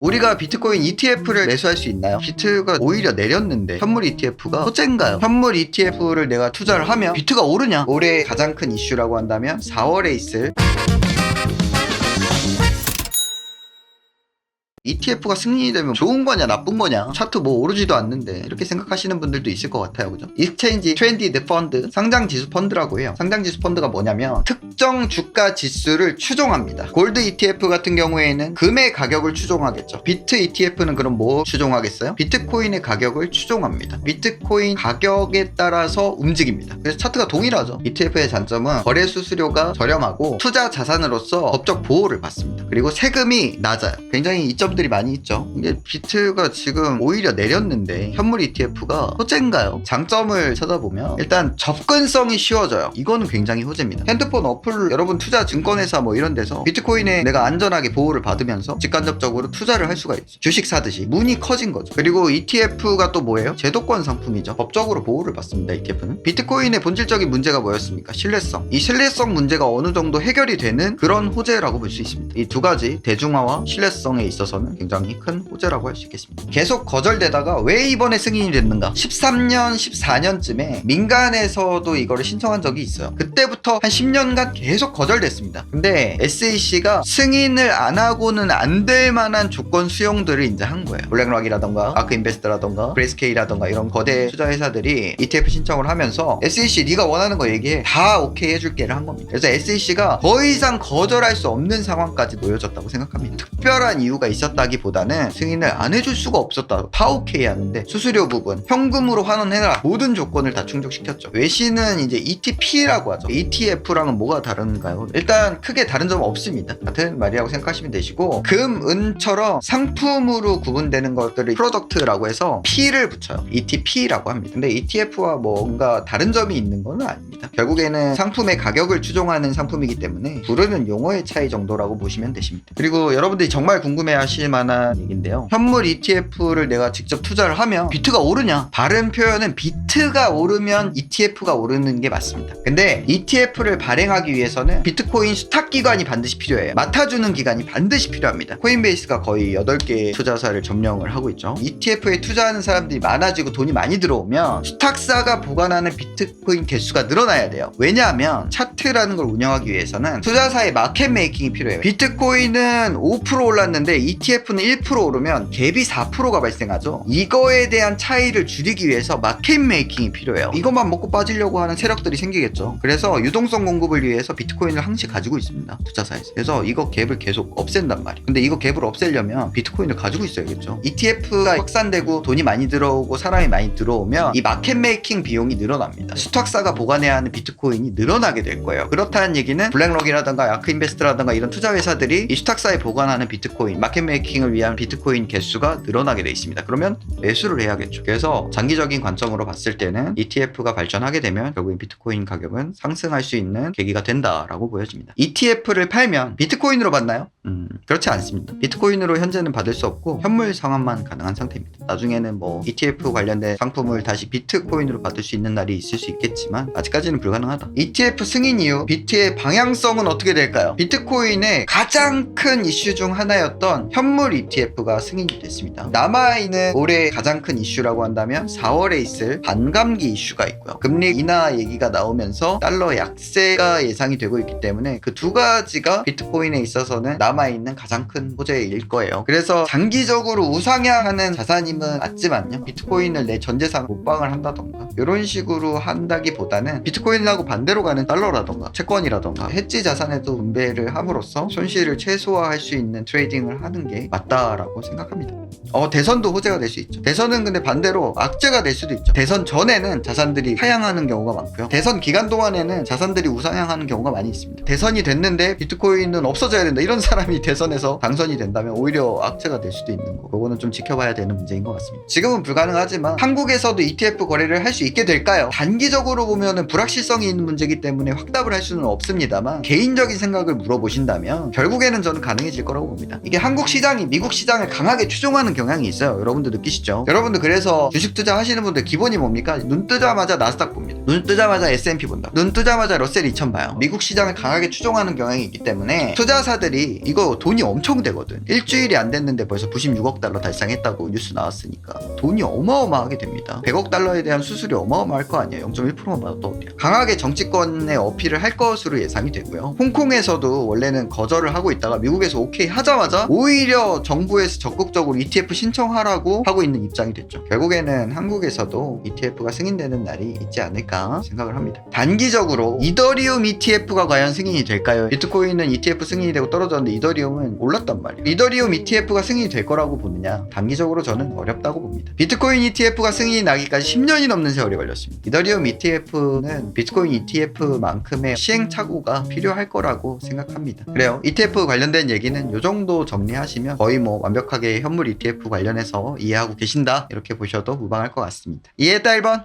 우리가 비트코인 ETF를 매수할 수 있나요? 비트가 오히려 내렸는데 현물 ETF가 호재인가요? 현물 ETF를 내가 투자를 하면 비트가 오르냐? 올해 가장 큰 이슈라고 한다면 4월에 있을 ETF가 승인이 되면 좋은 거냐 나쁜 거냐, 차트 뭐 오르지도 않는데, 이렇게 생각하시는 분들도 있을 것 같아요. 그죠? 익스체인지 트렌디드 펀드, 상장지수 펀드라고 해요. 상장지수 펀드가 뭐냐면 특정 주가 지수를 추종합니다. 골드 ETF 같은 경우에는 금의 가격을 추종하겠죠. 비트 ETF는 그럼 뭐 추종하겠어요? 비트코인의 가격을 추종합니다. 비트코인 가격에 따라서 움직입니다. 그래서 차트가 동일하죠. ETF의 장점은 거래 수수료가 저렴하고 투자 자산으로서 법적 보호를 받습니다. 그리고 세금이 낮아요. 굉장히 이점들이 많이 있죠. 이게 비트가 지금 오히려 내렸는데 현물 ETF가 호재인가요? 장점을 찾아보면 일단 접근성이 쉬워져요. 이거는 굉장히 호재입니다. 핸드폰 어플, 여러분 투자 증권회사 뭐 이런 데서 비트코인에 내가 안전하게 보호를 받으면서 직간접적으로 투자를 할 수가 있죠. 주식 사듯이 문이 커진 거죠. 그리고 ETF가 또 뭐예요? 제도권 상품이죠. 법적으로 보호를 받습니다. ETF는. 비트코인의 본질적인 문제가 뭐였습니까? 신뢰성. 이 신뢰성 문제가 어느 정도 해결이 되는 그런 호재라고 볼 수 있습니다. 이 두 가지, 대중화와 신뢰성에 있어서는 굉장히 큰 호재라고 할 수 있겠습니다. 계속 거절되다가 왜 이번에 승인이 됐는가? 13년, 14년쯤에 민간에서도 이거를 신청한 적이 있어요. 그때부터 한 10년간 계속 거절됐습니다. 근데 SEC가 승인을 안 하고는 안 될 만한 조건 수용들을 이제 한 거예요. 블랙락이라던가 아크인베스트라던가 그레이스케이라던가 이런 거대 투자회사들이 ETF 신청을 하면서 SEC 네가 원하는 거 얘기해, 다 오케이 해줄게를 한 겁니다. 그래서 SEC가 더 이상 거절할 수 없는 상황까지 놓여졌다고 생각합니다. 특별한 이유가 있었다기보다는 승인을 안 해줄 수가 없었다. 다 오케이 하는데 수수료 부분, 현금으로 환원해라, 모든 조건을 다 충족시켰죠. 외신은 이제 ETP라고 하죠. ETF랑은 뭐가 다른가요? 일단 크게 다른 점은 없습니다. 같은 말이라고 생각하시면 되시고, 금, 은처럼 상품으로 구분되는 것들을 프로덕트라고 해서 P를 붙여요. ETP라고 합니다. 근데 ETF와 뭔가 다른 점이 있는 건 아닙니다. 결국에는 상품의 가격을 추종하는 상품이기 때문에 부르는 용어의 차이 정도라고 보시면 되십니다. 그리고 여러분들이 정말 궁금해하실 만한 얘기인데요. 현물 ETF를 내가 직접 투자를 하면 비트가 오르냐? 바른 표현은 비트가 오르면 ETF가 오르는 게 맞습니다. 근데 ETF를 발행하기 위해서는 비트코인 수탁 기관이 반드시 필요해요. 맡아주는 기관이 반드시 필요합니다. 코인베이스가 거의 8개 투자사를 점령을 하고 있죠. ETF에 투자하는 사람들이 많아지고 돈이 많이 들어오면 수탁사가 보관하는 비트코인 개수가 늘어나야 돼요. 왜냐하면 차트라는 걸 운영하기 위해서는 투자사의 마켓 메이킹이 필요해요. 비트코인은 5% 올랐는데 ETF는 1% 오르면 갭이 4%가 발생하죠. 이거에 대한 차이를 줄이기 위해서 마켓 메이킹이 필요해요. 이것만 먹고 빠지려고 하는 세력들이 생기겠죠. 그래서 유동성 공급을 위해서 비트코인을 항시 가지고 있습니다. 투자사에서. 그래서 이거 갭을 계속 없앤단 말이에요. 근데 이거 갭을 없애려면 비트코인을 가지고 있어야겠죠. ETF가 확산되고 돈이 많이 들어오고 사람이 많이 들어오면 이 마켓 메이킹 비용이 늘어납니다. 수탁사가 보관해야 하는 비트코인이 늘어나게 될 거예요. 그렇다는 얘기는 블랙록이라든가 아크인베스트라든가 이런 투자회사들이 이 수탁사에 보관하는 비트코인, 마켓 메이킹을 위한 비트코인 개수가 늘어나게 돼 있습니다. 그러면 매수를 해야겠죠. 그래서 장기적인 관점으로 봤을 때는 ETF가 발전하게 되면 결국엔 비트코인 가격은 상승할 수 있는 계기가 된다라고 보여집니다. ETF를 팔면 비트코인으로 받나요? 그렇지 않습니다. 비트코인으로 현재는 받을 수 없고 현물 상환만 가능한 상태입니다. 나중에는 뭐 ETF 관련된 상품을 다시 비트코인으로 받을 수 있는 날이 있을 수 있겠지만 아직까지는 불가능하다. ETF 승인 이후 비트의 방향성은 어떻게 될까요? 비트코인의 가장 큰 이슈 중 하나였던 현물 ETF가 승인이 됐습니다. 남아있는 올해 가장 큰 이슈라고 한다면 4월에 있을 반감기 이슈가 있고요. 금리 인하 얘기가 나오면서 달러 약세가 예상이 되고 있기 때문에 그 두 가지가 비트코인에 있어서는 남아있는 가장 큰 호재일 거예요. 그래서 장기적으로 우상향하는 자산임은 맞지만요, 비트코인을 내 전재산 못방을 한다던가 이런 식으로 한다기보다는 비트코인하고 반대로 가는 달러라던가 채권이라던가 해지 자산에도 분배를 함으로써 손실을 최소화할 수 있는 트레이딩을 하는 게 맞다라고 생각합니다. 대선도 호재가 될 수 있죠. 대선은 근데 반대로 악재가 될 수도 있죠. 대선 전에는 자산들이 하향하는 경우가 많고요. 대선 기간 동안에는 자산들이 우상향하는 경우가 많이 있습니다. 대선이 됐는데 비트코인은 없어져야 된다, 이런 사람이 대선에서 당선이 된다면 오히려 악재가 될 수도 있는 거, 그거는 좀 지켜봐야 되는 문제인 것 같습니다. 지금은 불가능하지만 한국에서도 ETF 거래를 할 수 있게 될까요? 단기적으로 보면은 불확실성이 있는 문제이기 때문에 확답을 할 수는 없습니다만, 개인적인 생각을 물어보신다면 결국에는 저는 가능해질 거라고 봅니다. 이게 한국 시장이 미국 시장을 강하게 추종하는 경향이 있어요. 여러분들 느끼시죠? 여러분들 그래서 주식 투자 하시는 분들 기본이 뭡니까? 눈 뜨자마자 나스닥 봅니다. 눈 뜨자마자 S&P 본다. 눈 뜨자마자 러셀 2000 봐요. 미국 시장을 강하게 추종하는 경향이 있기 때문에 투자사들이 이거 돈이 엄청 되거든. 일주일이 안 됐는데 벌써 96억 달러 달성했다고 뉴스 나왔으니까 돈이 어마어마하게 됩니다. 100억 달러에 대한 수수료 어마어마할 거 아니에요. 0.1%만 받아도 어때요? 강하게 정치권에 어필을 할 것으로 예상이 되고요. 홍콩에서도 원래는 거절을 하고 있다가 미국에서 오케이 하자마자 오히려 정부에서 적극적으로 ETF 신청하라고 하고 있는 입장이 됐죠. 결국에는 한국에서도 ETF가 승인되는 날이 있지 않을까 생각을 합니다. 단기적으로 이더리움 ETF가 과연 승인이 될까요? 비트코인은 ETF 승인이 되고 떨어졌는데 이더리움은 올랐단 말이에요. 이더리움 ETF가 승인이 될 거라고 보느냐? 단기적으로 저는 어렵다고 봅니다. 비트코인 ETF가 승인이 나기까지 10년이 넘는 세월이 걸렸습니다. 이더리움 ETF는 비트코인 ETF만큼의 시행착오가 필요할 거라고 생각합니다. 그래요. ETF 관련된 얘기는 이 정도 정리하시면 거의 뭐 완벽하게 현물 ETF 관련해서 이해하고 계신다 이렇게 보셔도 무방할 것 같습니다. 이해했다 1번?